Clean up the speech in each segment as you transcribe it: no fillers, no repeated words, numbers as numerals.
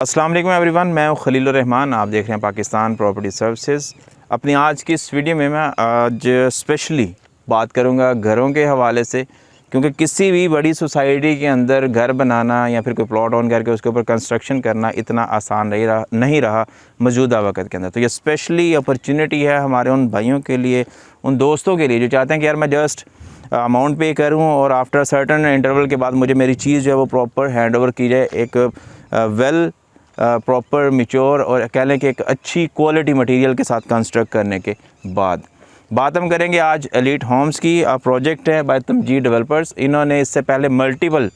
अस्सलाम वालेकुम एवरीवन, मैं हूं खलीलुर रहमान। आप देख रहे हैं पाकिस्तान प्रॉपर्टी सर्विसेज। अपनी आज की इस वीडियो में मैं आज स्पेशली बात करूंगा घरों के हवाले से, क्योंकि किसी भी बड़ी सोसाइटी के अंदर घर बनाना या फिर कोई प्लॉट ऑन करके उसके ऊपर कंस्ट्रक्शन करना इतना आसान नहीं रहा मौजूदा वक्त के अंदर। तो ये स्पेशली अपॉर्चुनिटी है हमारे उन भाइयों के लिए, उन दोस्तों के लिए जो चाहते हैं कि यार मैं जस्ट अमाउंट पे करूं और आफ्टर सर्टन इंटरवल के बाद मुझे मेरी चीज़ जो है वो प्रॉपर हैंड ओवर की जाए, एक वेल प्रॉपर मिच्योर और कह लें कि एक अच्छी क्वालिटी मटेरियल के साथ कंस्ट्रक्ट करने के बाद। बात हम करेंगे आज एलीट होम्स की। प्रोजेक्ट है बाय तमजीद डेवलपर्स। इन्होंने इससे पहले मल्टीपल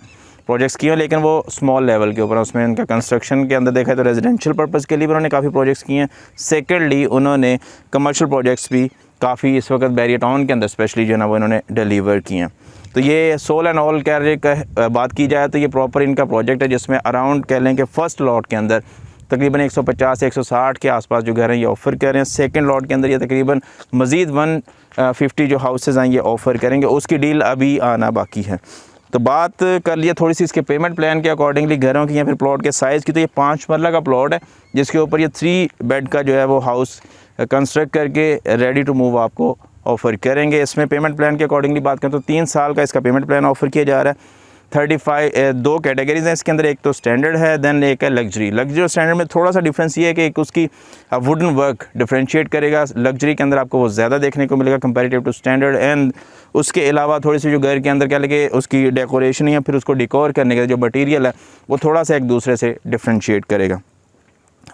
प्रोजेक्ट्स किए हैं, लेकिन वो स्मॉल लेवल के ऊपर। उसमें उनका कंस्ट्रक्शन के अंदर देखा तो रेजिडेंशियल पर्पज़ के लिए भी उन्होंने काफ़ी प्रोजेक्ट्स किए हैं। सेकेंडली उन्होंने कमर्शियल प्रोजेक्ट्स भी काफ़ी इस वक्त बैरियर टाउन के अंदर स्पेशली जो है ना वो इन्होंने डिलीवर किए हैं। तो ये सोल एंड ऑल कह रहे का बात की जाए तो ये प्रॉपर इनका प्रोजेक्ट है, जिसमें अराउंड कह लें कि फ़र्स्ट लॉट के अंदर तकरीबन 150 से 160 के आसपास जो घर हैं ये ऑफ़र कर रहे हैं। सेकंड लॉट के अंदर ये तकरीबन मज़ीद 150 जो हाउसेज़ हैं ये ऑफ़र करेंगे। उसकी डील अभी आना बाकी है। तो बात कर लिया थोड़ी सी इसके पेमेंट प्लान के अकॉर्डिंगली घरों की या फिर प्लॉट के साइज़ की। तो ये 5 मरला का प्लॉट है, जिसके ऊपर ये 3 बेड का जो है वो हाउस कंस्ट्रक्ट करके रेडी टू मूव आपको ऑफ़र करेंगे। इसमें पेमेंट प्लान के अकॉर्डिंगली बात करें तो 3 साल का इसका पेमेंट प्लान ऑफ़र किया जा रहा है। 35 दो कैटेगरीज़ हैं इसके अंदर, एक तो स्टैंडर्ड है, देन एक है लग्जरी। लग्जरी और स्टैंडर्ड में थोड़ा सा डिफरेंस ये है कि एक उसकी वुडन वर्क डिफरेंशिएट करेगा। लग्जरी के अंदर आपको वो ज़्यादा देखने को मिलेगा कंपैरेटिव टू स्टैंडर्ड। एंड उसके अलावा थोड़ी सी जो घर के अंदर कह लेंगे उसकी डेकोरेशन या फिर उसको डिकोर करने का जो मटीरियल है वो थोड़ा सा एक दूसरे से डिफरेंशिएट करेगा।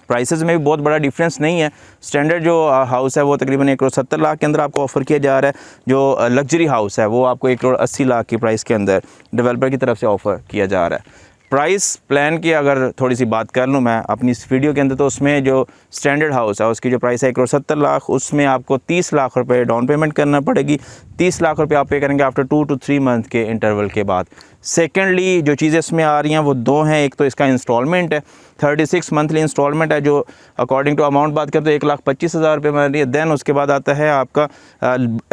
प्राइसेस में भी बहुत बड़ा डिफरेंस नहीं है। स्टैंडर्ड जो हाउस है वो तकरीबन 1,70,00,000 के अंदर आपको ऑफ़र किया जा रहा है। जो लग्जरी हाउस है वो आपको 1,80,00,000 की प्राइस के अंदर डेवलपर की तरफ से ऑफ़र किया जा रहा है। प्राइस प्लान की अगर थोड़ी सी बात कर लूँ मैं अपनी इस वीडियो के अंदर, तो उसमें जो स्टैंडर्ड हाउस है उसकी जो प्राइस है 1,70,00,000, उसमें आपको 30 लाख रुपए डाउन पेमेंट करना पड़ेगी। 30 लाख रुपए आप पे करेंगे आफ्टर 2 to 3 मंथ के इंटरवल के बाद। सेकेंडली जो चीज़ें इसमें आ रही हैं वो 2 हैं। एक तो इसका इंस्टॉलमेंट है, 36 मंथली इंस्टॉलमेंट है, जो अकॉर्डिंग टू अमाउंट बात करें तो 1,25,000 रुपये बन रही है। देन उसके बाद आता है आपका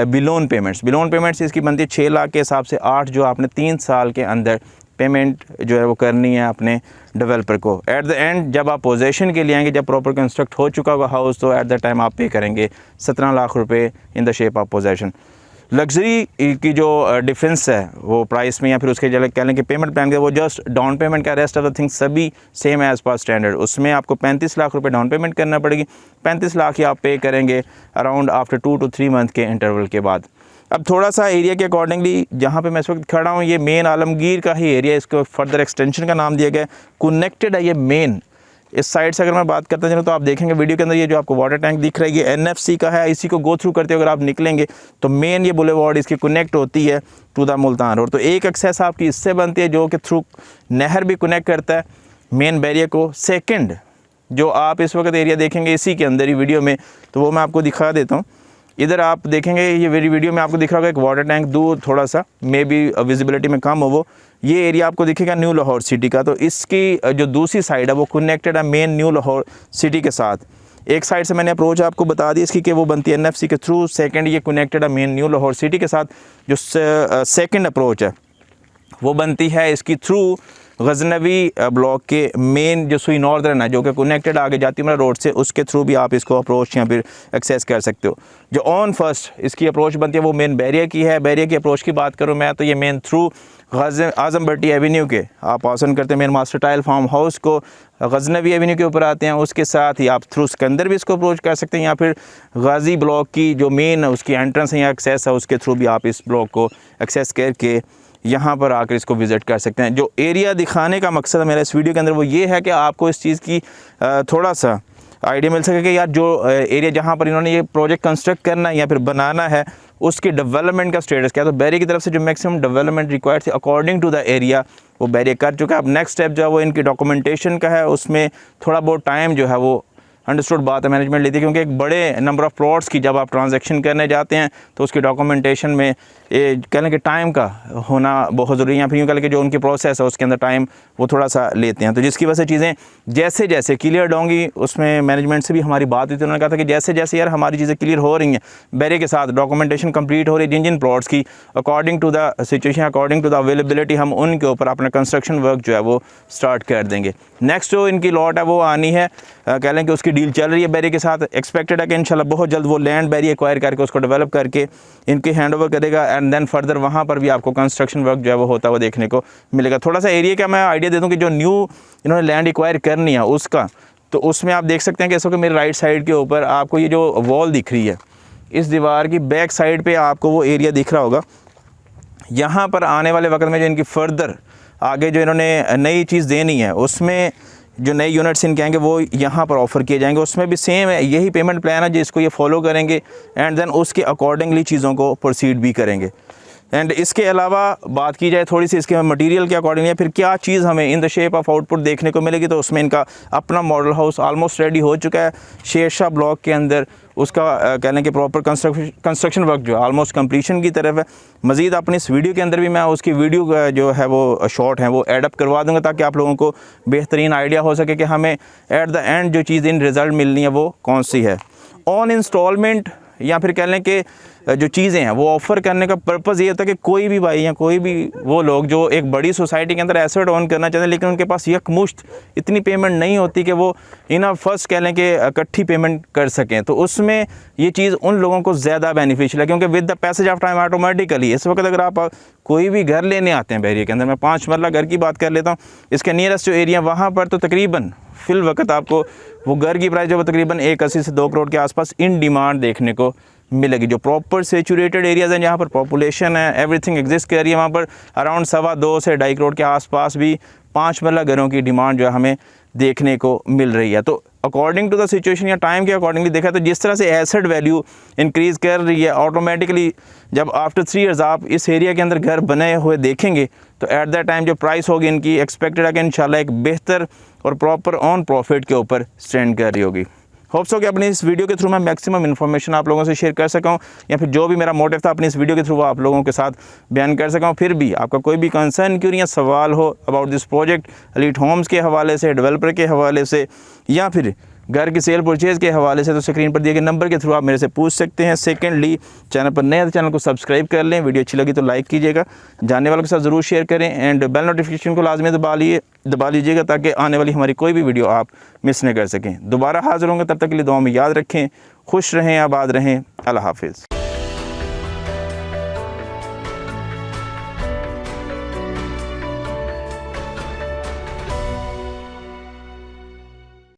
बिलोन पेमेंट्स। बिलोन पेमेंट्स इसकी बनती है 6 लाख के हिसाब से 8, जो आपने 3 साल के अंदर पेमेंट जो है वो करनी है अपने डेवलपर को। एट द एंड जब आप पोजेशन के लिए आएंगे, जब प्रॉपर कंस्ट्रक्ट हो चुका होगा हाउस, तो एट द टाइम आप पे करेंगे 17 लाख रुपए in the shape of possession. Luxury की जो डिफरेंस है वो प्राइस में या फिर उसके कह लें कि पेमेंट प्लान का वो जस्ट डाउन पेमेंट का, रेस्ट ऑफ द थिंग्स सभी सेम एज़ पर स्टैंडर्ड। उसमें आपको 35 लाख रुपए डाउन पेमेंट करना पड़ेगी। 35 लाख ही आप पे करेंगे अराउंड आफ्टर 2 to 3 मंथ के इंटरवल के बाद। अब थोड़ा सा एरिया के अकॉर्डिंगली जहाँ पे मैं इस वक्त खड़ा हूँ, ये मेन आलमगीर का ही एरिया, इसको फर्दर एक्सटेंशन का नाम दिया गया है। कनेक्टेड है ये मेन। इस साइड से अगर मैं बात करता चलूँ तो आप देखेंगे वीडियो के अंदर ये जो आपको वाटर टैंक दिख रहा है ये NFC का है। इसी को गो थ्रू करते अगर आप निकलेंगे तो मेन ये बुलेवार्ड इसकी कनेक्ट होती है टू द मुल्तान रोड। तो एक एक्सेस आपकी इससे बनती है जो कि थ्रू नहर भी कनेक्ट करता है मेन बैरियर को। सेकेंड जो आप इस वक्त एरिया देखेंगे इसी के अंदर ही वीडियो में, तो वो मैं आपको दिखा देता हूँ। इधर आप देखेंगे ये मेरी वीडियो में आपको दिख रहा होगा एक वाटर टैंक दूर, थोड़ा सा मे बी विजिबिलिटी में कम हो वो। ये एरिया आपको दिखेगा न्यू लाहौर सिटी का। तो इसकी जो दूसरी साइड है वो कनेक्टेड है मेन न्यू लाहौर सिटी के साथ। एक साइड से मैंने अप्रोच आपको बता दी इसकी कि वो बनती है NFC के थ्रू। सेकंड ये कनेक्टेड है मेन न्यू लाहौर सिटी के साथ। जो सेकंड अप्रोच है वो बनती है इसकी थ्रू गजनवी ब्लॉक के मेन जो सुई नॉर्दर्न है जो कि कनेक्टेड आगे जाती है रोड से, उसके थ्रू भी आप इसको अप्रोच या फिर एक्सेस कर सकते हो। जो ऑन फर्स्ट इसकी अप्रोच बनती है वो मेन बैरियर की है। बैरियर की अप्रोच की बात करूँ मैं तो ये main through Azam Bhatti avenue के आप पसंद करते हैं main master tile farm house को, गजनवी एवेन्यू के ऊपर आते हैं। उसके साथ ही आप थ्रू सिकंदर भी इसको अप्रोच कर सकते हैं, या फिर गाजी ब्लॉक की जो मेन उसकी एंट्रेंस है या एक्सेस है उसके थ्रू भी आप इस ब्लॉक को एक्सेस करके यहाँ पर आकर इसको विज़िट कर सकते हैं। जो एरिया दिखाने का मकसद है मेरा इस वीडियो के अंदर वो ये है कि आपको इस चीज़ की थोड़ा सा आइडिया मिल सके कि यार जो एरिया जहाँ पर इन्होंने ये प्रोजेक्ट कंस्ट्रक्ट करना है या फिर बनाना है उसकी डेवलपमेंट का स्टेटस क्या है। तो बैरियर की तरफ से जो मैक्सिमम डेवलपमेंट रिक्वायर्ड थी अकॉर्डिंग टू द एरिया वो बैरियर कर चुका है। अब नेक्स्ट स्टेप जो है वो इनकी डॉक्यूमेंटेशन का है। उसमें थोड़ा बहुत टाइम जो है वो अंडरस्टूड बात है, मैनेजमेंट लेती है, क्योंकि एक बड़े नंबर ऑफ़ प्लॉट्स की जब आप ट्रांजैक्शन करने जाते हैं तो उसकी डॉक्यूमेंटेशन में कह लें कि टाइम का होना बहुत ज़रूरी है, या फिर यूँ कह लें कि जो उनकी प्रोसेस है उसके अंदर टाइम वो थोड़ा सा लेते हैं। तो जिसकी वजह से चीज़ें जैसे जैसे क्लियर होंगी, उसमें मैनेजमेंट से भी हमारी बात हुई थी, उन्होंने कहा था कि जैसे जैसे यार हमारी चीज़ें क्लियर हो रही हैं, बैरियर के साथ डॉक्यूमेंटेशन कंप्लीट हो रही है जिन जिन प्लॉट्स की, according to the situation, according to the availability, हम उनके ऊपर अपना कंस्ट्रक्शन वर्क जो है वो स्टार्ट कर देंगे। नेक्स्ट जो इनकी लॉट है वो आनी है, कह लें कि उसकी डील चल रही है बैरियर के साथ। एक्सपेक्टेड है कि इंशाल्लाह बहुत जल्द वो लैंड बैरियर एक्वायर करके उसको डेवलप करके इनके हैंड ओवर करेगा, एंड देन फर्दर वहाँ पर भी आपको कंस्ट्रक्शन वर्क जो है वो होता हुआ देखने को मिलेगा। थोड़ा सा एरिया का मैं आइडिया दे दूँ कि जो न्यू इन्होंने लैंड एक्वायर करनी है उसका, तो उसमें आप देख सकते हैं कि इस वक्त मेरे राइट साइड के ऊपर आपको ये जो वॉल दिख रही है, इस दीवार की बैक साइड पे आपको वो एरिया दिख रहा होगा। यहाँ पर आने वाले वक्त में जो इनकी फर्दर आगे जो इन्होंने नई चीज़ देनी है, उसमें जो नए यूनिट्स इनके आएंगे वो यहाँ पर ऑफ़र किए जाएंगे। उसमें भी सेम है, यही पेमेंट प्लान है जिसको ये फॉलो करेंगे, एंड देन उसके अकॉर्डिंगली चीज़ों को प्रोसीड भी करेंगे। एंड इसके अलावा बात की जाए थोड़ी सी इसके मटेरियल के अकॉर्डिंग या फिर क्या चीज़ हमें in the shape of output देखने को मिलेगी, तो उसमें इनका अपना मॉडल हाउस ऑलमोस्ट रेडी हो चुका है शेरशाह ब्लॉक के अंदर। उसका कह लें कि प्रॉपर कंस्ट्रक्शन वर्क जो है ऑलमोस्ट कंप्लीशन की तरफ है। मज़ीद अपनी इस वीडियो के अंदर भी मैं उसकी वीडियो जो है वो शॉर्ट है वो एड अप करवा दूँगा, ताकि आप लोगों को बेहतरीन आइडिया हो सके कि हमें एट द एंड जो चीज़ इन रिज़ल्ट मिलनी है वो कौन सी है। ऑन इंस्टॉलमेंट या फिर कह लें कि जो चीज़ें हैं वो ऑफ़र करने का पर्पज़ ये होता है कि कोई भी भाई या कोई भी वो लोग जो एक बड़ी सोसाइटी के अंदर एसेट ओन करना चाहते हैं, लेकिन उनके पास यकमुश्त इतनी पेमेंट नहीं होती कि वो इनफ फर्स्ट कह लें कि इकट्ठी पेमेंट कर सकें, तो उसमें ये चीज़ उन लोगों को ज़्यादा बेनिफिशियल है। क्योंकि with the passage of time automatically इस वक्त अगर आप कोई भी घर लेने आते हैं बैरियर के अंदर, मैं 5 मरला घर की बात कर लेता हूँ, इसके नियरेस्ट जो एरिया वहाँ पर तो तकरीबन फिल वक्त आपको वो घर की प्राइस जो वो तकरीबन 1.80 से 2 करोड़ के आसपास इन डिमांड देखने को मिलेगी। जो प्रॉपर सेचुरेटेड एरियाज़ हैं जहाँ पर पॉपुलेशन है, एवरीथिंग एग्जिस्ट कर रही है, वहाँ पर अराउंड 2.25 से 2.5 करोड़ के आसपास भी 5 मरला घरों की डिमांड जो है हमें देखने को मिल रही है। तो अकॉर्डिंग टू द सिचुएशन या टाइम के अकॉर्डिंगली देखा तो जिस तरह से एसेट वैल्यू इंक्रीज़ कर रही है, ऑटोमेटिकली जब आफ्टर 3 ईयर्स आप इस एरिया के अंदर घर बने हुए देखेंगे, तो एट दैट टाइम जो प्राइस होगी इनकी एक्सपेक्टेड है कि इंशाल्लाह एक बेहतर और प्रॉपर ऑन प्रॉफिट के ऊपर स्टैंड कर रही होगी। होप्स हो कि अपनी इस वीडियो के थ्रू मैं मैक्सिमम इन्फॉर्मेशन आप लोगों से शेयर कर सका हूँ, या फिर जो भी मेरा मोटिव था अपनी इस वीडियो के थ्रू आप लोगों के साथ बयान कर सका हूँ। फिर भी आपका कोई भी कंसर्न क्यों नहीं है, सवाल हो about this project elite homes के हवाले से, डेवलपर के हवाले से, या फिर घर की सेल परचेज़ के हवाले से, तो स्क्रीन पर दिए गए नंबर के थ्रू आप मेरे से पूछ सकते हैं। सेकेंडली, चैनल पर नए तो चैनल को सब्सक्राइब कर लें, वीडियो अच्छी लगी तो लाइक कीजिएगा, जानने वालों के साथ ज़रूर शेयर करें, एंड बेल नोटिफिकेशन को लाजमी दबा लीजिएगा ताकि आने वाली हमारी कोई भी वीडियो आप मिस नहीं कर सकें। दोबारा हाज़िर होंगे, तब तक के लिए दुआ में याद रखें, खुश रहें, आबाद रहें, अल्लाह हाफिज़।